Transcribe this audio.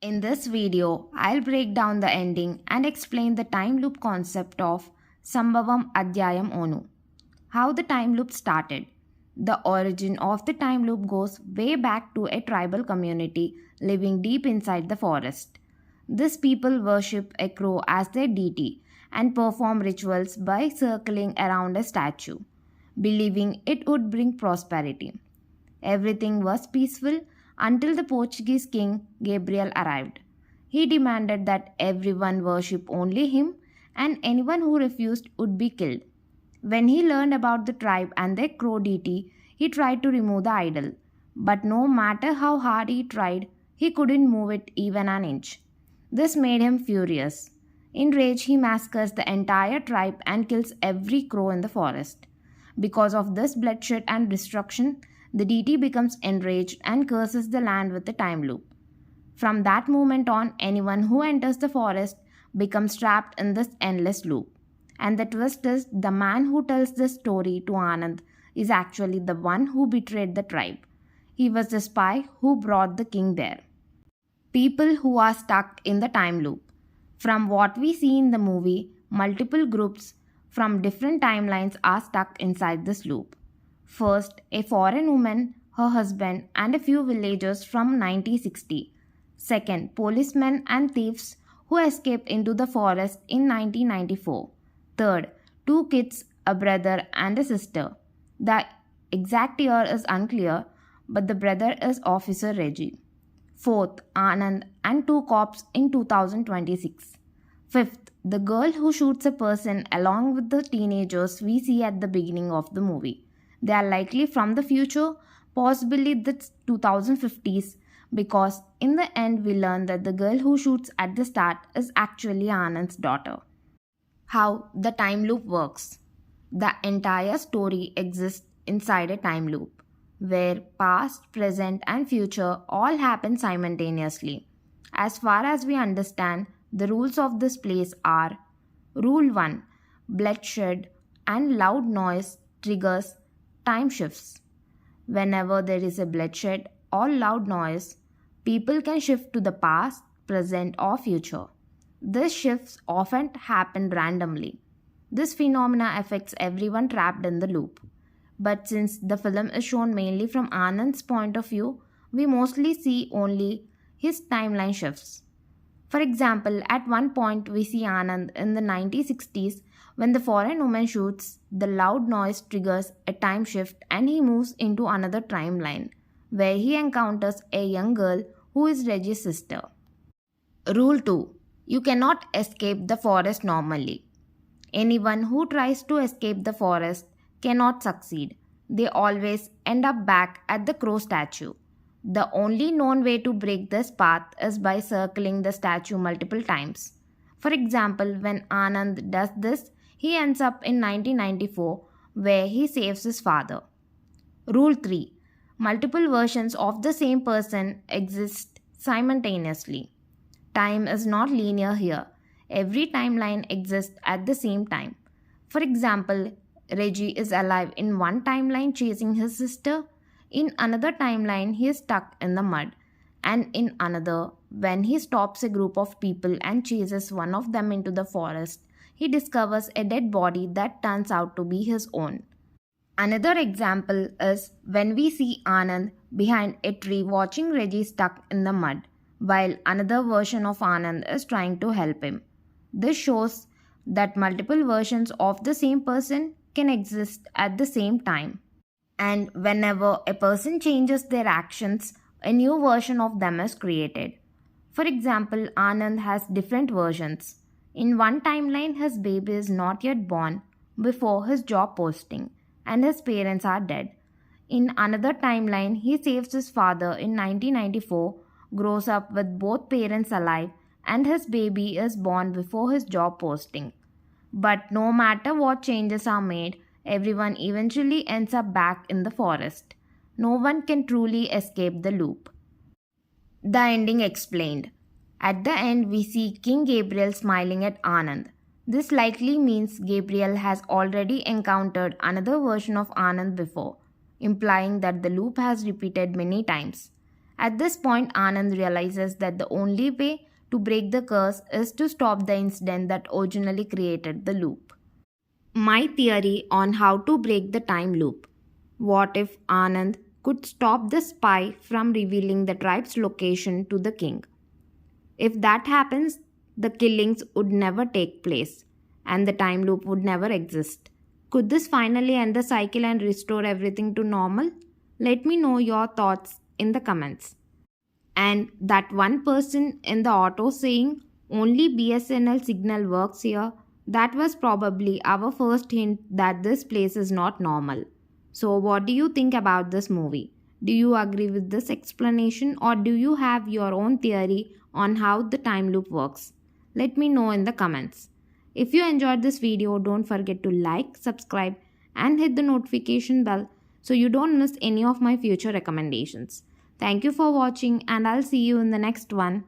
In this video, I'll break down the ending and explain the time loop concept of Sambhavam Adhyayam Onnu. How the time loop started. The origin of the time loop goes way back to a tribal community living deep inside the forest. These people worship a crow as their deity and perform rituals by circling around a statue, believing it would bring prosperity. Everything was peaceful until the Portuguese king Gabriel arrived. He demanded that everyone worship only him and anyone who refused would be killed. When he learned about the tribe and their crow deity, he tried to remove the idol. But no matter how hard he tried, he couldn't move it even an inch. This made him furious. In rage, he massacres the entire tribe and kills every crow in the forest. Because of this bloodshed and destruction, the deity becomes enraged and curses the land with a time loop. From that moment on, anyone who enters the forest becomes trapped in this endless loop. And the twist is the man who tells this story to Anand is actually the one who betrayed the tribe. He was the spy who brought the king there. People who are stuck in the time loop. From what we see in the movie, multiple groups from different timelines are stuck inside this loop. First, a foreign woman, her husband, and a few villagers from 1960. Second, policemen and thieves who escaped into the forest in 1994. Third, two kids, a brother and a sister. The exact year is unclear, but the brother is Officer Reggie. Fourth, Anand and two cops in 2026. Fifth, the girl who shoots a person along with the teenagers we see at the beginning of the movie. They are likely from the future, possibly the 2050s, because in the end we learn that the girl who shoots at the start is actually Anand's daughter. How the time loop works. The entire story exists inside a time loop, where past, present and future all happen simultaneously. As far as we understand, the rules of this place are: Rule 1. Bloodshed and loud noise triggers time shifts. Whenever there is a bloodshed or loud noise, people can shift to the past, present or future. These shifts often happen randomly. This phenomena affects everyone trapped in the loop. But since the film is shown mainly from Anand's point of view, we mostly see only his timeline shifts. For example, at one point we see Anand in the 1960s. When the foreign woman shoots, the loud noise triggers a time shift and he moves into another timeline, where he encounters a young girl who is Reggie's sister. Rule 2. You cannot escape the forest normally. Anyone who tries to escape the forest cannot succeed. They always end up back at the crow statue. The only known way to break this path is by circling the statue multiple times. For example, when Anand does this, he ends up in 1994, where he saves his father. Rule 3. Multiple versions of the same person exist simultaneously. Time is not linear here. Every timeline exists at the same time. For example, Reggie is alive in one timeline chasing his sister. In another timeline, he is stuck in the mud. And in another, when he stops a group of people and chases one of them into the forest, he discovers a dead body that turns out to be his own. Another example is when we see Anand behind a tree watching Reggie stuck in the mud, while another version of Anand is trying to help him. This shows that multiple versions of the same person can exist at the same time. And whenever a person changes their actions, a new version of them is created. For example, Anand has different versions. In one timeline, his baby is not yet born before his job posting, and his parents are dead. In another timeline, he saves his father in 1994, grows up with both parents alive, and his baby is born before his job posting. But no matter what changes are made, everyone eventually ends up back in the forest. No one can truly escape the loop. The ending explained. At the end, we see King Gabriel smiling at Anand. This likely means Gabriel has already encountered another version of Anand before, implying that the loop has repeated many times. At this point, Anand realizes that the only way to break the curse is to stop the incident that originally created the loop. My theory on how to break the time loop. What if Anand could stop the spy from revealing the tribe's location to the king? If that happens, the killings would never take place and the time loop would never exist. Could this finally end the cycle and restore everything to normal? Let me know your thoughts in the comments. And that one person in the auto saying only BSNL signal works here, that was probably our first hint that this place is not normal. So, what do you think about this movie? Do you agree with this explanation or do you have your own theory on how the time loop works? Let me know in the comments. If you enjoyed this video, don't forget to like, subscribe, and hit the notification bell so you don't miss any of my future recommendations. Thank you for watching, and I'll see you in the next one.